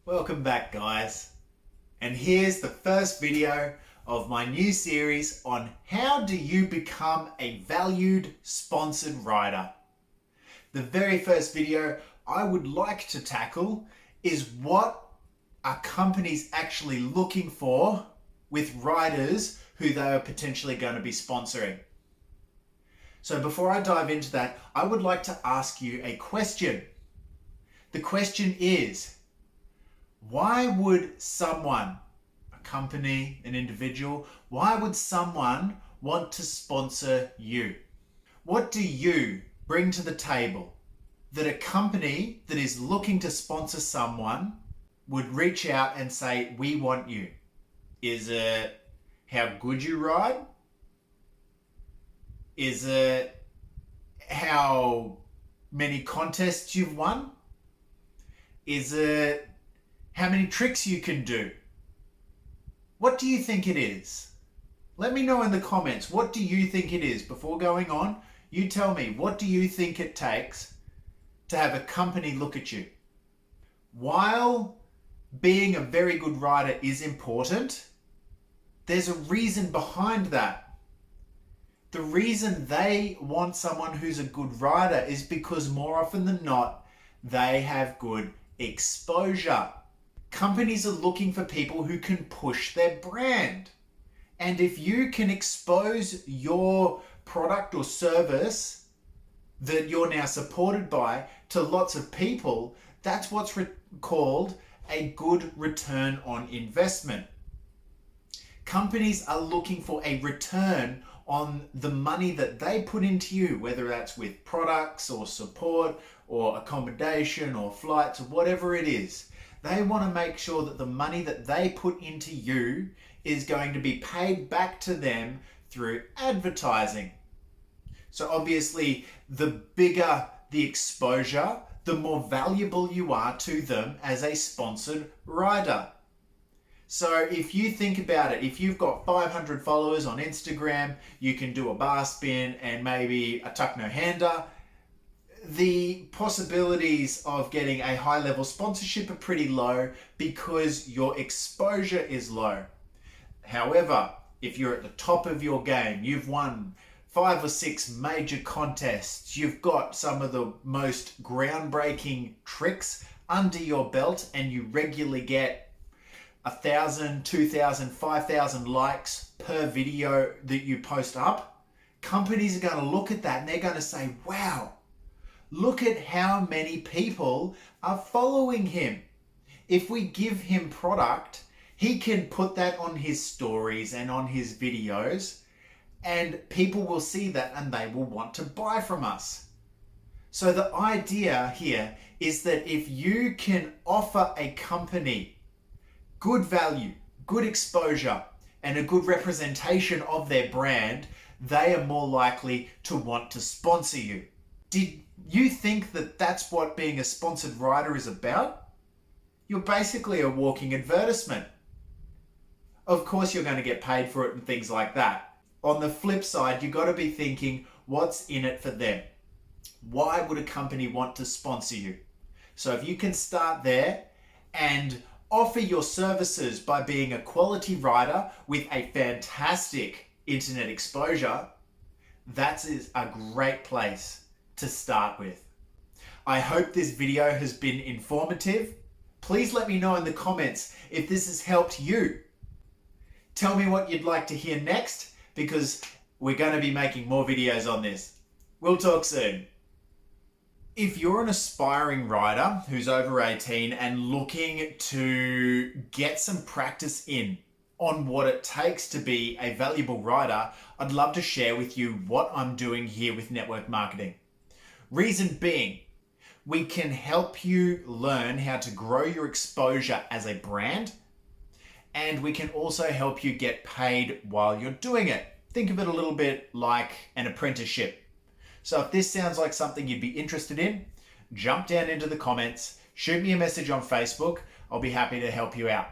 Welcome back, guys. And here's the first video of my new series on how do you become a valued sponsored writer. The very first video I would like to tackle is what are companies actually looking for with writers who they are potentially going to be sponsoring. So before I dive into that, I would like to ask you a question. The question is, why would someone, a company, an individual, why would someone want to sponsor you? What do you bring to the table that a company that is looking to sponsor someone would reach out and say, we want you? Is it how good you ride? Is it how many contests you've won? Is it how many tricks you can do? What do you think it is? Let me know in the comments. What do you think it is? Before going on, you tell me, what do you think it takes to have a company look at you? While being a very good writer is important, there's a reason behind that. The reason they want someone who's a good writer is because more often than not, they have good exposure. Companies are looking for people who can push their brand. And if you can expose your product or service that you're now supported by to lots of people, that's what's called a good return on investment. Companies are looking for a return on the money that they put into you, whether that's with products or support or accommodation or flights or whatever it is. They want to make sure that the money that they put into you is going to be paid back to them through advertising. So obviously, the bigger the exposure, the more valuable you are to them as a sponsored writer. So if you think about it, if you've got 500 followers on Instagram, you can do a bar spin and maybe a tuck no hander. The possibilities of getting a high level sponsorship are pretty low because your exposure is low. However, if you're at the top of your game, you've won 5 or 6 major contests, you've got some of the most groundbreaking tricks under your belt, and you regularly get 1,000, 2,000, 5,000 likes per video that you post up, companies are going to look at that and they're going to say, wow, look at how many people are following him. If we give him product, he can put that on his stories and on his videos, and people will see that and they will want to buy from us. So the idea here is that if you can offer a company good value, good exposure, and a good representation of their brand, they are more likely to want to sponsor you. Did you think that that's what being a sponsored writer is about? You're basically a walking advertisement. Of course, you're going to get paid for it and things like that. On the flip side, you've got to be thinking, what's in it for them? Why would a company want to sponsor you? So if you can start there and offer your services by being a quality writer with a fantastic internet exposure, that is a great place to start with. I hope this video has been informative. Please let me know in the comments if this has helped you. Tell me what you'd like to hear next, because we're going to be making more videos on this. We'll talk soon. If you're an aspiring writer who's over 18 and looking to get some practice in on what it takes to be a valuable writer, I'd love to share with you what I'm doing here with Network Marketing. Reason being, we can help you learn how to grow your exposure as a brand, and we can also help you get paid while you're doing it. Think of it a little bit like an apprenticeship. So if this sounds like something you'd be interested in, jump down into the comments, shoot me a message on Facebook. I'll be happy to help you out.